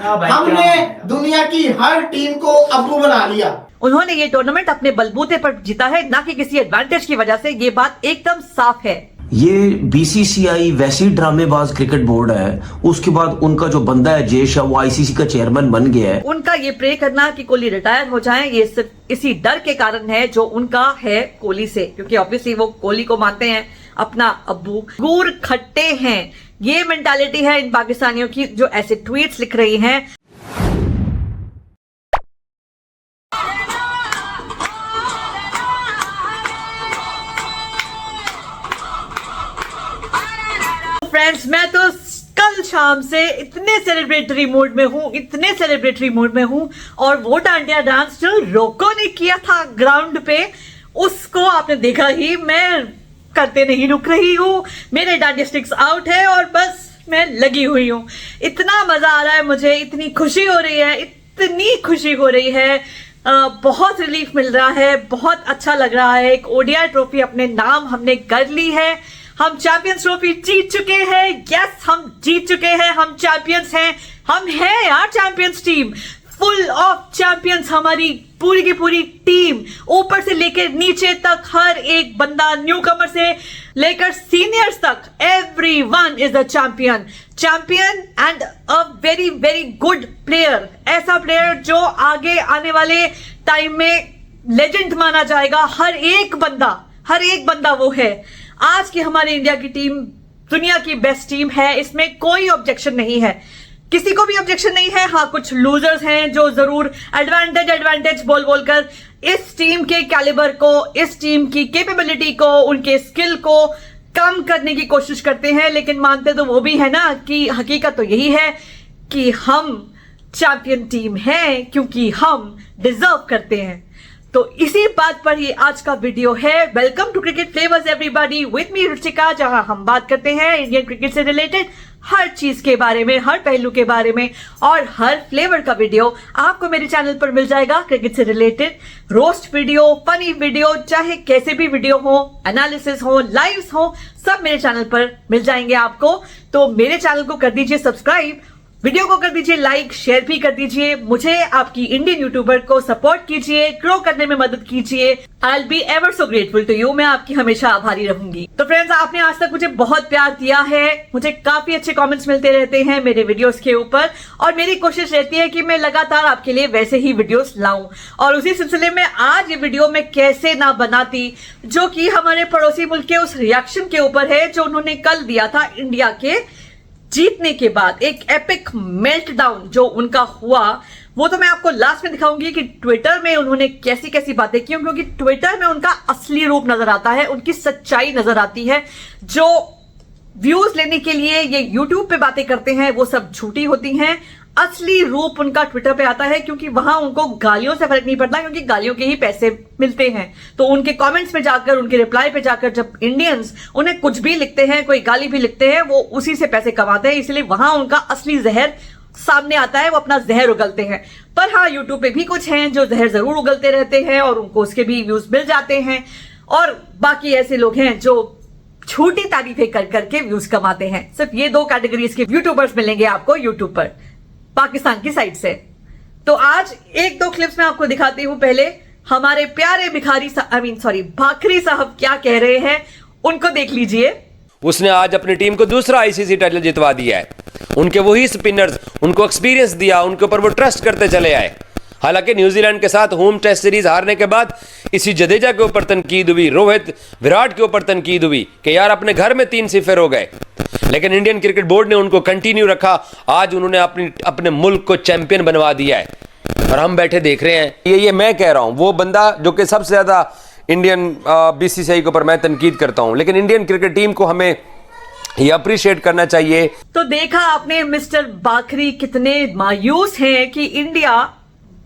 हमने दुनिया की हर टीम को अब्बू बना लिया। उन्होंने ये टूर्नामेंट अपने बलबूते पर जीता है, ना कि किसी एडवांटेज की वजह से। ये बात एकदम साफ है। ये बीसीसीआई वैसी ड्रामेबाज क्रिकेट बोर्ड है, उसके बाद उनका जो बंदा है जय शाह, वो आईसीसी का चेयरमैन बन गया है। उनका ये प्रे करना कि कोहली रिटायर हो जाए, ये सिर्फ इसी डर के कारण है जो उनका है कोहली से, क्योंकि ऑब्वियसली वो कोहली को मानते हैं अपना अब्बू। गुर खट्टे हैं, ये मेंटालिटी है इन पाकिस्तानियों की जो ऐसे ट्वीट्स लिख रही हैं। फ्रेंड्स, मैं तो कल शाम से इतने सेलिब्रेटरी मूड में हूं, और वो डांडिया डांस जो रोको ने किया था ग्राउंड पे, उसको आपने देखा ही। मैं करते नहीं रुक रही हूं, मेरे डांडिया स्टिक्स आउट है और बस मैं लगी हुई हूं। इतना मजा आ रहा है मुझे, इतनी खुशी हो रही है, बहुत रिलीफ मिल रहा है, बहुत अच्छा लग रहा है। एक ओडीआई ट्रॉफी अपने नाम हमने कर ली है, हम चैंपियंस ट्रॉफी जीत चुके हैं। यस, हम जीत चुके हैं, हम चैंपियंस हैं, हम हैं यार champions team, full of champions. हमारी पूरी की पूरी टीम, ऊपर से लेकर नीचे तक हर एक बंदा, न्यूकमर से लेकर सीनियर्स तक, everyone is a champion and a very very good player. ऐसा प्लेयर जो आगे आने वाले टाइम में लेजेंड माना जाएगा। हर एक बंदा वो है। आज की हमारी इंडिया की टीम दुनिया की बेस्ट टीम है, इसमें कोई ऑब्जेक्शन नहीं है, किसी को भी ऑब्जेक्शन नहीं है। हाँ, कुछ लूजर्स हैं जो जरूर एडवांटेज बोल कर इस टीम के कैलिबर को, इस टीम की कैपेबिलिटी को, उनके स्किल को कम करने की कोशिश करते हैं, लेकिन मानते तो वो भी है ना कि हकीकत तो यही है कि हम चैंपियन टीम हैं क्योंकि हम डिजर्व करते हैं। तो इसी बात पर ही आज का वीडियो है। Welcome to cricket flavours everybody, with me Ruchika, जहां हम बात करते हैं इंडियन क्रिकेट से रिलेटेड हर चीज के बारे में, हर पहलू के बारे में, और हर फ्लेवर का वीडियो आपको मेरे चैनल पर मिल जाएगा। क्रिकेट से related roast video, funny video, चाहे कैसे भी वीडियो हो, एनालिसिस हो, लाइव्स हो, सब मेरे चैनल पर मिल जाएंगे आपको। तो मेरे चैनल को कर दीजिए सब्सक्राइब, वीडियो को कर दीजिए लाइक, शेयर भी कर दीजिए। मुझे आपकी इंडियन यूट्यूबर को सपोर्ट कीजिए, ग्रो करने में मदद कीजिए। I will be ever so grateful to you. मैं आपकी हमेशा आभारी रहूंगी। तो फ्रेंड्स, आपने आज तक मुझे बहुत प्यार दिया है, मुझे काफी अच्छे कमेंट्स मिलते रहते हैं मेरे वीडियोस के ऊपर, और मेरी कोशिश रहती है कि मैं लगातार आपके लिए वैसे ही वीडियोस लाऊं। और उसी सिलसिले में आज ये वीडियो मैं कैसे ना बनाती, जो कि हमारे पड़ोसी मुल्क के उस रिएक्शन के ऊपर है जो उन्होंने कल दिया था इंडिया के जीतने के बाद। एक एपिक मेल्टडाउन जो उनका हुआ, वो तो मैं आपको लास्ट में दिखाऊंगी कि ट्विटर में उन्होंने कैसी कैसी बातें की, क्योंकि ट्विटर में उनका असली रूप नजर आता है, उनकी सच्चाई नजर आती है। जो व्यूज लेने के लिए ये यूट्यूब पे बातें करते हैं वो सब झूठी होती हैं। असली रूप उनका ट्विटर पे आता है, क्योंकि वहां उनको गालियों से फर्क नहीं पड़ता, क्योंकि गालियों के ही पैसे मिलते हैं। तो उनके कमेंट्स में जाकर, उनके रिप्लाई पे जाकर जब इंडियंस उन्हें कुछ भी लिखते हैं, कोई गाली भी लिखते हैं, वो उसी से पैसे कमाते हैं। इसलिए वहां उनका असली जहर सामने आता है, वो अपना जहर उगलते हैं। पर हाँ, यूट्यूब पे भी कुछ हैं जो जहर जरूर उगलते रहते हैं और उनको उसके भी व्यूज मिल जाते हैं, और बाकी ऐसे लोग हैं जो छोटी तारीफें कर करके व्यूज कमाते हैं। सिर्फ ये दो कैटेगरीज के यूट्यूबर्स मिलेंगे आपको यूट्यूब पर पाकिस्तान की साइड से। तो आज एक दो क्लिप्स में आपको दिखाती हूं। पहले हमारे प्यारे भाखरी साहब क्या कह रहे हैं, उनको देख लीजिए। उसने आज अपनी टीम को दूसरा आईसीसी टाइटल जितवा दिया है। उनके वही स्पिनर्स उनको एक्सपीरियंस दिया, उनके ऊपर वो ट्रस्ट करते चले आए। हालांकि न्यूजीलैंड के साथ होम टेस्ट सीरीज हारने के बाद इसी जडेजा के ऊपर तनकीद हुई, रोहित विराट के ऊपर तनकीद हुई कि यार अपने घर में 3 सिफर हो गए, लेकिन इंडियन क्रिकेट बोर्ड ने उनको कंटिन्यू रखा। आज उन्होंने अपने मुल्क को चैंपियन बनवा दिया है, और हम बैठे देख रहे हैं। ये मैं कह रहा हूं, वो बंदा जो कि सबसे ज्यादा इंडियन बीसीसीआई के ऊपर मैं तनकीद करता हूं, लेकिन इंडियन क्रिकेट टीम को हमें ये अप्रिशिएट करना चाहिए। तो देखा आपने मिस्टर बाखरी कितने मायूस हैं कि इंडिया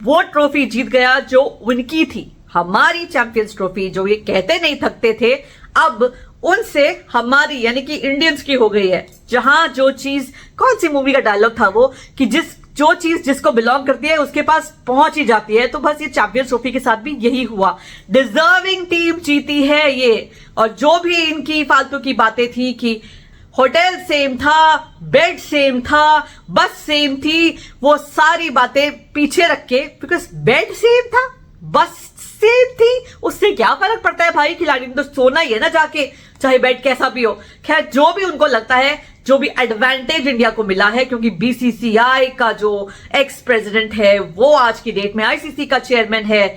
वो ट्रॉफी जीत गया जो उनकी थी, हमारी चैंपियंस ट्रॉफी, जो ये कहते नहीं थकते थे, अब उनसे हमारी यानी कि इंडियंस की हो गई है। जहां जो चीज, कौन सी मूवी का डायलॉग था वो, कि जो चीज जिसको बिलोंग करती है उसके पास पहुंच ही जाती है। तो बस ये चैंपियंस ट्रॉफी के साथ भी यही हुआ, डिजर्विंग टीम जीती है ये। और जो भी इनकी फालतू की बातें थी कि होटल सेम था, बेड सेम था, बस सेम थी, वो सारी बातें पीछे रख के, बिकॉज बेड सेम था, बस सेम थी, उससे क्या फर्क पड़ता है भाई, खिलाड़ी ने तो सोना ही है ना जाके, चाहे बेड कैसा भी हो। खैर जो भी उनको लगता है, जो भी एडवांटेज इंडिया को मिला है, क्योंकि बीसीसीआई का जो एक्स प्रेसिडेंट है वो आज की डेट में आईसीसी का चेयरमैन है,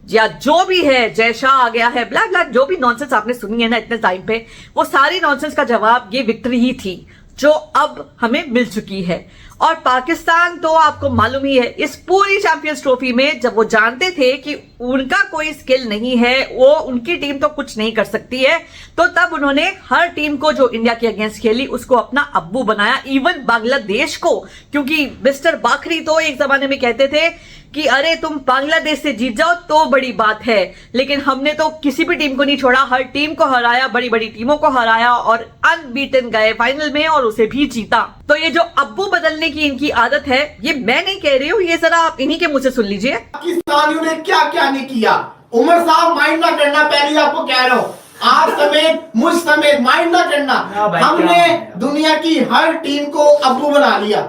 या जो भी है, जय शाह आ गया है, ब्लैक ब्लैक जो भी नॉनसेंस आपने सुनी है ना इतने टाइम पे, वो सारी नॉनसेंस का जवाब ये विक्ट्री ही थी जो अब हमें मिल चुकी है। और पाकिस्तान तो आपको मालूम ही है, इस पूरी चैंपियंस ट्रॉफी में जब वो जानते थे कि उनका कोई स्किल नहीं है, वो उनकी टीम तो कुछ नहीं कर सकती है, तो तब उन्होंने हर टीम को जो इंडिया के अगेंस्ट खेली उसको अपना अब्बू बनाया, इवन बांग्लादेश को, क्योंकि मिस्टर बाखरी तो एक जमाने में कहते थे कि अरे तुम बांग्लादेश से जीत जाओ तो बड़ी बात है, लेकिन हमने तो किसी भी टीम को नहीं छोड़ा, हर टीम को हराया, बड़ी बड़ी टीमों को हराया और अनबीटन गए फाइनल में और उसे भी जीता। तो ये जो अब्बू बदलने की इनकी आदत है, ये मैं नहीं कह रही हूँ, ये जरा आप इन्हीं के मुंह से सुन लीजिए। पाकिस्तानियों ने क्या क्या नहीं किया। उमर साहब माइंड ना करना, पहले आपको कह रहा हूँ, आप समेत मुझ समेत माइंड ना करना। हमने दुनिया की हर टीम को अब्बू बना लिया।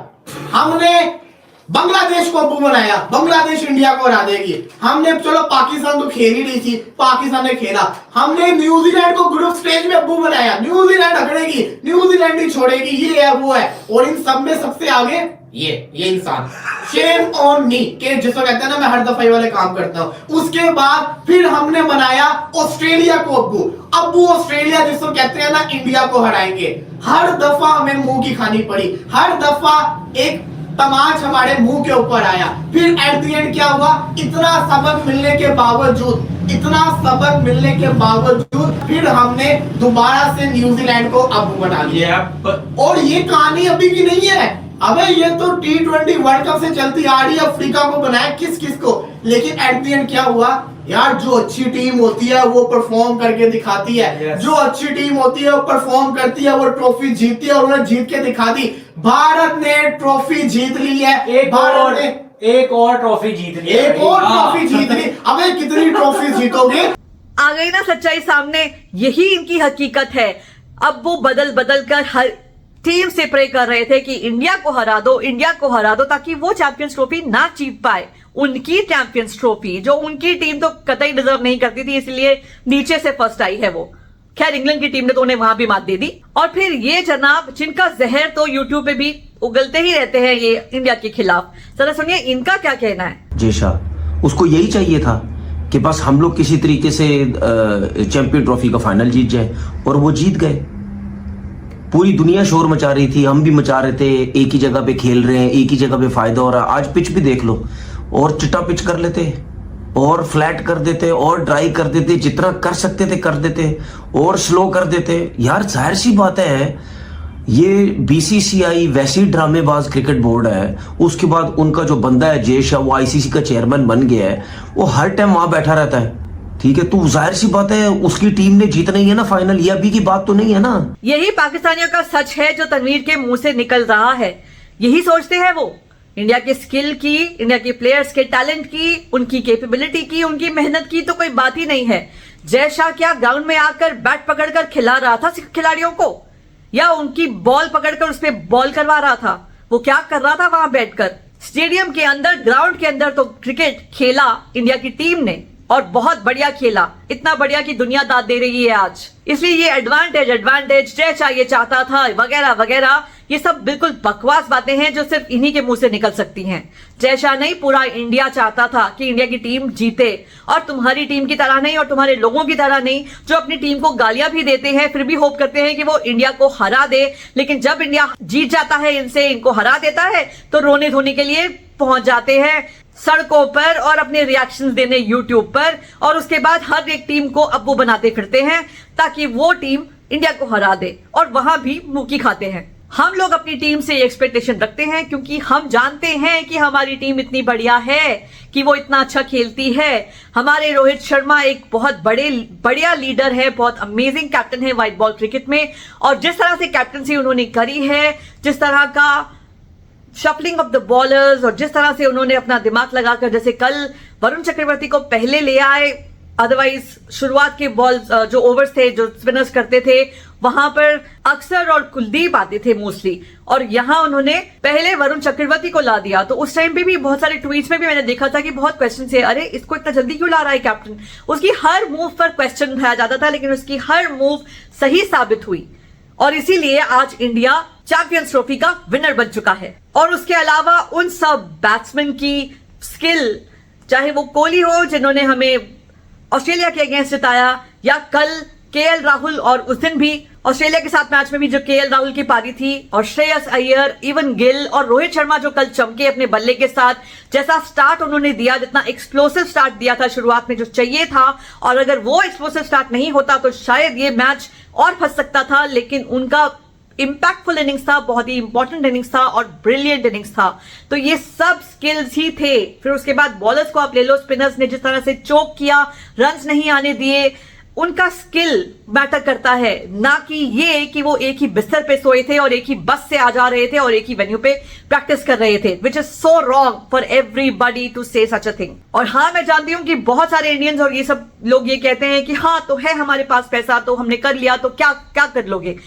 हमने बांग्लादेश को अब्बू बनाया, बांग्लादेश इंडिया को हरा देगी। हमने चलो पाकिस्तान तो खेल ही नहीं थी, पाकिस्तान ने खेला। हमने न्यूजीलैंड को ग्रुप स्टेज में अब्बू बनाया, न्यूजीलैंड अगड़ेगी, न्यूजीलैंड ही छोड़ेगी, ये है वो है। और इन सब में सबसे आगे ये इंसान, शेम ऑन मी, के जिसको कहते हैं ना मैं हर दफा ये वाले काम करता हूं। उसके बाद फिर हमने बनाया ऑस्ट्रेलिया को अब्बू ऑस्ट्रेलिया जिसको कहते हैं ना इंडिया को हराएंगे। हर दफा हमें मुंह की खानी पड़ी, हर दफा एक तमाच हमारे मुंह के ऊपर आया। फिर एट द एंड क्या हुआ, इतना सबक मिलने के बावजूद फिर हमने दोबारा से न्यूजीलैंड को अब्बू बना लिया। और ये कहानी अभी की नहीं है, अबे ये तो T20 वर्ल्ड कप से चलती आ रही है। अफ्रीका को बनाया किस को, लेकिन एट द एंड क्या हुआ यार, जो अच्छी टीम होती है वो परफॉर्म करके दिखाती है। जो अच्छी टीम होती है वो परफॉर्म करती है, वो ट्रॉफी जीतती है, और उन्होंने जीत के दिखा दी। भारत ने ट्रॉफी जीत ली है, एक और ट्रॉफी जीत ली, अबे कितनी ट्रॉफी जीतोगे। आ गई ना सच्चाई सामने, यही इनकी हकीकत है। अब वो बदल कर हर टीम से प्रे कर रहे थे कि इंडिया को हरा दो, ताकि वो चैंपियंस ट्रॉफी ना जीत पाए। उनकी चैंपियंस ट्रॉफी जो उनकी टीम तो कतई डिजर्व नहीं करती थी, इसलिए नीचे से फर्स्ट आई है वो। खैर इंग्लैंड की टीम ने तो उन्हें वहां भी मात दे दी। और फिर ये जनाब जिनका जहर तो यूट्यूब पे भी उगलते ही रहते हैं ये इंडिया के खिलाफ, जरा सुनिए इनका क्या कहना है। जय शाह, उसको यही चाहिए था कि बस हम लोग किसी तरीके से चैंपियन ट्रॉफी का फाइनल जीत जाए, और वो जीत गए। पूरी दुनिया शोर मचा रही थी, हम भी मचा रहे थे, एक ही जगह पे खेल रहे हैं, एक ही जगह पे फायदा हो रहा है। आज पिच भी देख लो, और चिट्टा पिच कर लेते और फ्लैट कर देते और ड्राई कर देते, जितना कर सकते थे कर देते और स्लो कर देते। यार जाहिर सी बात है, ये बीसीसीआई वैसी ड्रामेबाज क्रिकेट बोर्ड है, उसके बाद उनका जो बंदा है जय शाह, वो आईसीसी का चेयरमैन बन गया है, वो हर टाइम वहां बैठा रहता है। ठीक है, तो जाहिर सी बात है उसकी टीम ने जीतना ही है ना फाइनल, ये अभी की बात तो नहीं है ना। यही पाकिस्तानियों का सच है जो तनवीर के मुंह से निकल रहा है। यही सोचते हैं वो, इंडिया के स्किल की, इंडिया के प्लेयर्स के टैलेंट की, उनकी कैपेबिलिटी की, उनकी मेहनत की तो कोई बात ही नहीं है। जय शाह क्या ग्राउंड में आकर बैट पकड़कर खिला रहा था खिलाड़ियों को, या उनकी बॉल पकड़कर उस पर बॉल करवा रहा था? वो क्या कर रहा था वहां बैठकर? स्टेडियम के अंदर, ग्राउंड के अंदर तो क्रिकेट खेला इंडिया की टीम ने, और बहुत बढ़िया खेला, इतना बढ़िया कि दुनिया दाद दे रही है आज। इसलिए ये एडवांटेज जय शाह ये चाहता था वगैरह वगैरह, ये सब बिल्कुल बकवास बातें हैं जो सिर्फ इन्हीं के मुंह से निकल सकती हैं। जय शाह नहीं, पूरा इंडिया चाहता था कि इंडिया की टीम जीते, और तुम्हारी टीम की तरह नहीं और तुम्हारे लोगों की तरह नहीं जो अपनी टीम को गालियां भी देते हैं, फिर भी होप करते हैं कि वो इंडिया को हरा दे, लेकिन जब इंडिया जीत जाता है, इनको हरा देता है, तो रोने धोने के लिए पहुंच जाते हैं सड़कों पर और अपने रिएक्शंस देने यूट्यूब पर, और उसके बाद हर एक टीम को अब्बू बनाते फिरते हैं ताकि वो टीम इंडिया को हरा दे, और वहां भी मुक्की खाते हैं। हम लोग अपनी टीम से एक्सपेक्टेशन रखते हैं क्योंकि हम जानते हैं कि हमारी टीम इतनी बढ़िया है कि वो इतना अच्छा खेलती है। हमारे रोहित शर्मा एक बहुत बढ़िया लीडर है, बहुत अमेजिंग कैप्टन है व्हाइट बॉल क्रिकेट में, और जिस तरह से कैप्टनसी उन्होंने करी है, जिस तरह का शफलिंग ऑफ द बॉलर्स, और जिस तरह से उन्होंने अपना दिमाग लगाकर, जैसे कल वरुण चक्रवर्ती को पहले ले आए, अदरवाइज शुरुआत के बॉल्स जो ओवर्स थे जो स्पिनर्स करते थे वहां पर अक्सर और कुलदीप आते थे मोस्टली, और यहां उन्होंने पहले वरुण चक्रवर्ती को ला दिया। तो उस टाइम पे भी बहुत सारे ट्वीट्स में भी मैंने देखा था कि बहुत क्वेश्चन थे, अरे इसको इतना जल्दी क्यों ला रहा है कैप्टन। उसकी हर मूव पर क्वेश्चन उठाया जाता था, लेकिन उसकी हर मूव सही साबित हुई, और इसीलिए आज इंडिया चैंपियंस ट्रॉफी का विनर बन चुका है। और उसके अलावा उन सब बैट्समैन की स्किल, चाहे वो कोहली हो जिन्होंने हमें ऑस्ट्रेलिया के अगेंस्ट जिताया, या कल केएल राहुल, और उस दिन भी ऑस्ट्रेलिया के साथ मैच में भी जो केएल राहुल की पारी थी, और श्रेयस अय्यर, इवन गिल और रोहित शर्मा जो कल चमके अपने बल्ले के साथ, जैसा स्टार्ट उन्होंने दिया, जितना एक्सप्लोसिव स्टार्ट दिया था शुरुआत में जो चाहिए था, और अगर वो एक्सप्लोसिव स्टार्ट नहीं होता तो शायद ये मैच और फंस सकता था। लेकिन उनका इंपैक्टफुल इनिंग्स था, बहुत ही इंपॉर्टेंट इनिंग्स था और ब्रिलियंट इनिंग्स था। तो ये सब स्किल्स ही थे। फिर उसके बाद बॉलर्स को आप ले लो, स्पिनर्स ने जिस तरह से चोक किया, रन्स नहीं आने दिए, उनका स्किल मैटर करता है, ना कि ये कि वो एक ही बिस्तर पे सोए थे और एक ही बस से आ जा रहे थे और एक ही वेन्यू पे प्रैक्टिस कर रहे थे, which is so wrong for everybody to say such a thing. और हाँ, मैं जानती हूं कि बहुत सारे इंडियंस और ये सब लोग ये कहते हैं कि हाँ तो है हमारे पास पैसा, तो हमने कर लिया, तो क्या क्या कर लोगे।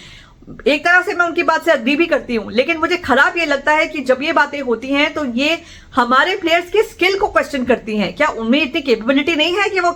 एक तरह से मैं उनकी बात से अग्री भी करती हूं, लेकिन मुझे खराब ये लगता है कि जब ये बातें होती हैं तो ये हमारे प्लेयर्स के स्किल को क्वेश्चन करती हैं। क्या उनमें इतनी कैपेबिलिटी नहीं है कि वो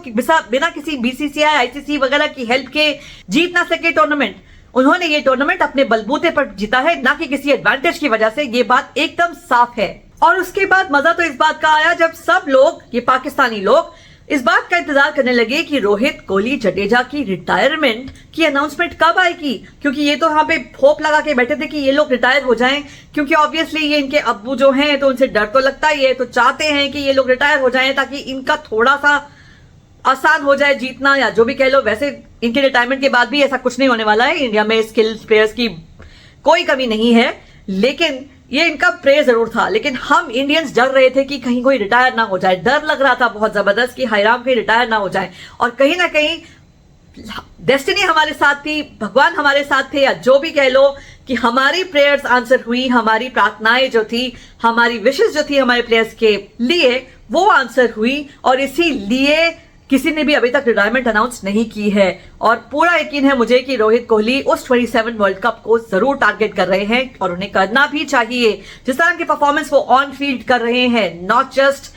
बिना किसी बीसीसीआई, आईसीसी वगैरह की हेल्प के जीत ना सके टूर्नामेंट। उन्होंने ये टूर्नामेंट अपने बलबूते पर जीता है, ना कि किसी एडवांटेज की वजह से। ये बात एकदम साफ है। और उसके बाद मजा तो इस बात का आया जब सब लोग, ये पाकिस्तानी लोग, इस बात का इंतजार करने लगे कि रोहित, कोहली, जडेजा की रिटायरमेंट की अनाउंसमेंट कब आएगी, क्योंकि ये तो यहाँ पे होप लगा के बैठे थे कि ये लोग रिटायर हो जाएं, क्योंकि ऑब्वियसली ये इनके अब्बू जो हैं तो उनसे डर तो लगता ही है, तो चाहते हैं कि ये लोग रिटायर हो जाएं ताकि इनका थोड़ा सा आसान हो जाए जीतना, या जो भी कह लो। वैसे इनके रिटायरमेंट के बाद भी ऐसा कुछ नहीं होने वाला है, इंडिया में स्किल्स प्लेयर्स की कोई कमी नहीं है, लेकिन ये इनका प्रे जरूर था। लेकिन हम इंडियंस डर रहे थे कि कहीं कोई रिटायर ना हो जाए, डर लग रहा था बहुत जबरदस्त कि हाईराम कहीं रिटायर ना हो जाए। और कहीं ना कहीं डेस्टिनी हमारे साथ थी, भगवान हमारे साथ थे, या जो भी कह लो, कि हमारी प्रेयर्स आंसर हुई, हमारी प्रार्थनाएं जो थी, हमारी विशेष जो थी हमारे प्लेयर्स के लिए, वो आंसर हुई। और इसीलिए किसी ने भी अभी तक रिटायरमेंट अनाउंस नहीं की है। और पूरा यकीन है मुझे कि रोहित कोहली उस 27 वर्ल्ड कप को जरूर टारगेट कर रहे हैं, और उन्हें करना भी चाहिए। जिस तरह की परफॉर्मेंस वो ऑन फील्ड कर रहे हैं, नॉट जस्ट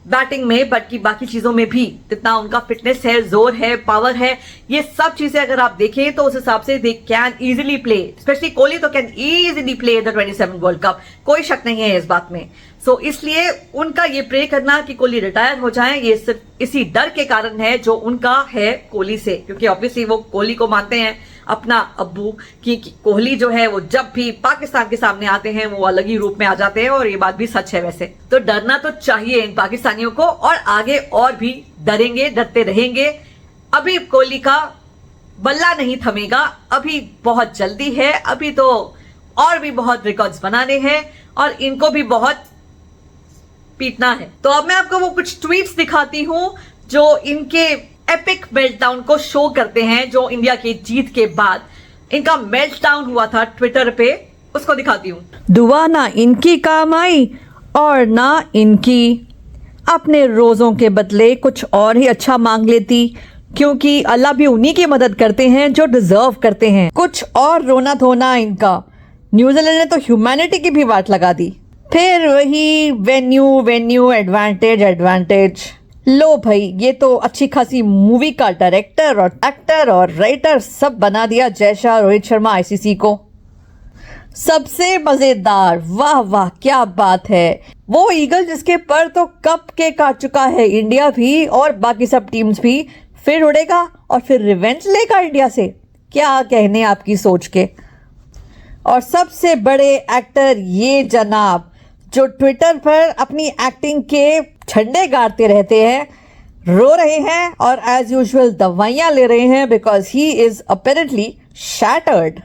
बैटिंग में बल्कि बाकी चीजों में भी, जितना उनका फिटनेस है, जोर है, पावर है, ये सब चीजें अगर आप देखें तो उस हिसाब से they can easily play, specially Kohli तो can easily play the 27 World Cup, कोई शक नहीं है इस बात में। सो इसलिए उनका ये प्रे करना कि कोहली रिटायर हो जाएं, ये सिर्फ इसी डर के कारण है जो उनका है कोहली से, क्योंकि ऑब्वियसली वो कोहली को मानते हैं अपना अब्बू, कि कोहली जो है वो जब भी पाकिस्तान के सामने आते हैं वो अलग ही रूप में आ जाते हैं, और ये बात भी सच है वैसे। तो डरना तो चाहिए इन पाकिस्तानियों को, और आगे और भी डरेंगे, डरते रहेंगे। अभी कोहली का बल्ला नहीं थमेगा, अभी बहुत जल्दी है, अभी तो और भी बहुत रिकॉर्ड्स बनाने हैं और इनको भी बहुत पीटना है। तो अब मैं आपको वो कुछ ट्वीट्स दिखाती हूं जो इनके एपिक मेल्टडाउन को शो करते हैं, जो इंडिया की जीत के बाद इनका मेल्टडाउन हुआ था ट्विटर पे, उसको दिखाती हूं। दुआ ना इनकी काम आई और ना इनकी, अपने रोजों के बदले कुछ और ही अच्छा मांग लेती, क्योंकि अल्लाह भी उन्हीं की मदद करते हैं जो डिजर्व करते हैं। कुछ और रोना धोना इनका। न्यूजीलैंड ने तो ह्यूमैनिटी की भी वाट लगा दी। फिर वही वेन्यू एडवांटेज। लो भाई, ये तो अच्छी खासी मूवी का डायरेक्टर और एक्टर और राइटर सब बना दिया जयशाह रोहित शर्मा आईसीसी को। सबसे मजेदार, वाह वाह क्या बात है, वो ईगल जिसके पर तो कब के काट चुका है इंडिया भी और बाकी सब टीम्स भी, फिर उड़ेगा और फिर रिवेंज लेगा इंडिया से। क्या कहने आपकी सोच के। और सबसे बड़े एक्टर ये जनाब जो ट्विटर पर अपनी एक्टिंग के झंडे गाड़ते रहते हैं, रो रहे हैं और एज यूजुअल दवाइयां ले रहे हैं because he is apparently shattered.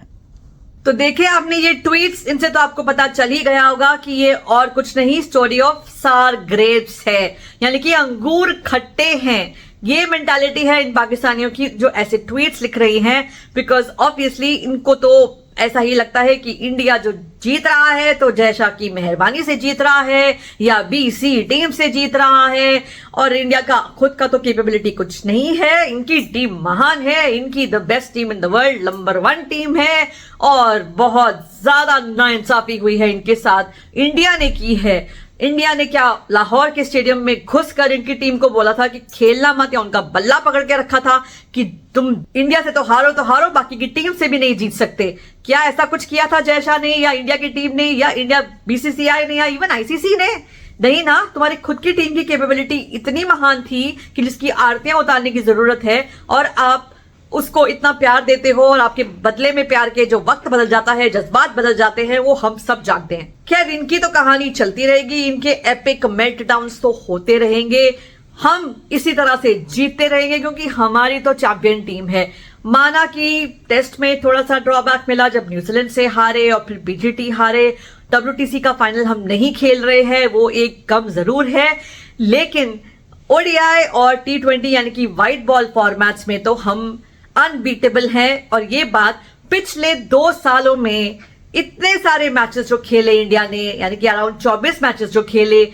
तो देखे आपने ये ट्वीट्स, इनसे तो आपको पता चल ही गया होगा कि ये और कुछ नहीं, स्टोरी ऑफ सार ग्रेप्स है, यानी कि अंगूर खट्टे हैं। ये मेंटालिटी है इन पाकिस्तानियों की जो ऐसे ट्वीट्स लिख रही हैं, बिकॉज ऑब्वियसली इनको तो ऐसा ही लगता है कि इंडिया जो जीत रहा है तो जय शाह की मेहरबानी से जीत रहा है या BC टीम से जीत रहा है, और इंडिया का खुद का तो कैपेबिलिटी कुछ नहीं है। इनकी टीम महान है, इनकी the best team in the world, number 1 team है, और बहुत ज्यादा नाइंसाफी हुई है इनके साथ इंडिया ने की है। इंडिया ने क्या लाहौर के स्टेडियम में घुसकर इनकी टीम को बोला था कि खेलना मत, या उनका बल्ला पकड़ के रखा था कि तुम इंडिया से तो हारो, बाकी की टीम से भी नहीं जीत सकते। क्या ऐसा कुछ किया था जय शाह ने या इंडिया की टीम ने या इंडिया BCCI ने या इवन ICC ने? नहीं ना। तुम्हारी खुद की टीम की कैपेबिलिटी इतनी महान थी कि जिसकी आरतियां उतारने की जरूरत है, और आप उसको इतना प्यार देते हो, और आपके बदले में प्यार के जो वक्त बदल जाता है, जज्बात बदल जाते हैं, वो हम सब जानते हैं। खैर, इनकी तो कहानी चलती रहेगी, इनके एपिक मेल्टडाउन्स तो होते रहेंगे, हम इसी तरह से जीतते रहेंगे क्योंकि हमारी तो चैंपियन टीम है। माना कि टेस्ट में थोड़ा सा ड्रॉबैक मिला जब न्यूजीलैंड से हारे और फिर BGT हारे, WTC का फाइनल हम नहीं खेल रहे हैं, वो एक कम जरूर है, लेकिन ODI और T20 यानी कि व्हाइट बॉल फॉर्मेट्स में तो हम अनबीटेबल हैं। और ये बात पिछले 2 सालों में इतने सारे मैचेस जो खेले इंडिया ने, यानी कि अराउंड 24 मैचेस जो खेले,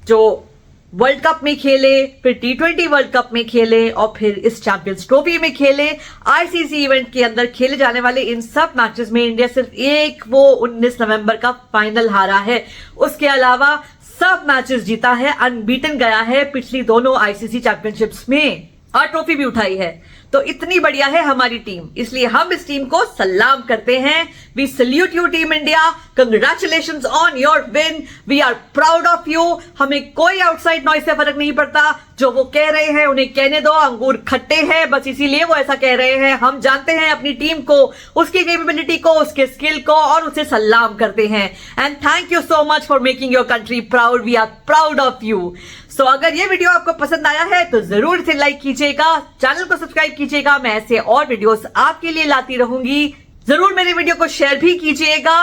जो वर्ल्ड कप में खेले, फिर T20 वर्ल्ड कप में खेले, और फिर इस चैंपियंस ट्रॉफी में खेले, ICC इवेंट के अंदर खेले जाने वाले इन सब मैचेस में इंडिया सिर्फ एक वो 19 नवंबर का फाइनल हारा है। उसके अलावा सब मैचेस जीता है, अनबीटन गया है पिछली दोनों ICC चैंपियनशिप्स में, और ट्रॉफी भी उठाई है। तो इतनी बढ़िया है हमारी टीम, इसलिए हम इस टीम को सलाम करते हैं। We salute you team India, congratulations on your win, we are proud of you. हमें कोई आउटसाइड नॉइज से फर्क नहीं पड़ता, जो वो कह रहे हैं उन्हें कहने दो, अंगूर खट्टे हैं, बस इसीलिए वो ऐसा कह रहे हैं। हम जानते हैं अपनी टीम को, उसकी कैपेबिलिटी को, उसके स्किल को, और उसे सलाम करते हैं। And thank you so much for making your country proud, we are proud of you. So अगर ये वीडियो आपको पसंद आया है तो जरूर इसे लाइक कीजिएगा, चैनल को सब्सक्राइब कीजिएगा, मैं ऐसे और वीडियोस आपके लिए लाती रहूंगी। जरूर मेरे वीडियो को शेयर भी कीजिएगा,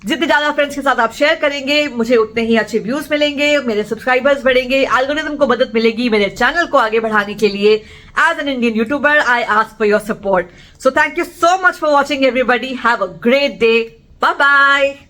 जितने ज्यादा फ्रेंड्स के साथ आप शेयर करेंगे मुझे उतने ही अच्छे व्यूज मिलेंगे, मेरे सब्सक्राइबर्स बढ़ेंगे, एल्गोरिथम को मदद मिलेगी मेरे चैनल को आगे बढ़ाने के लिए। As an Indian YouTuber I ask for your support. So thank you so much for watching everybody, have a great day, bye bye.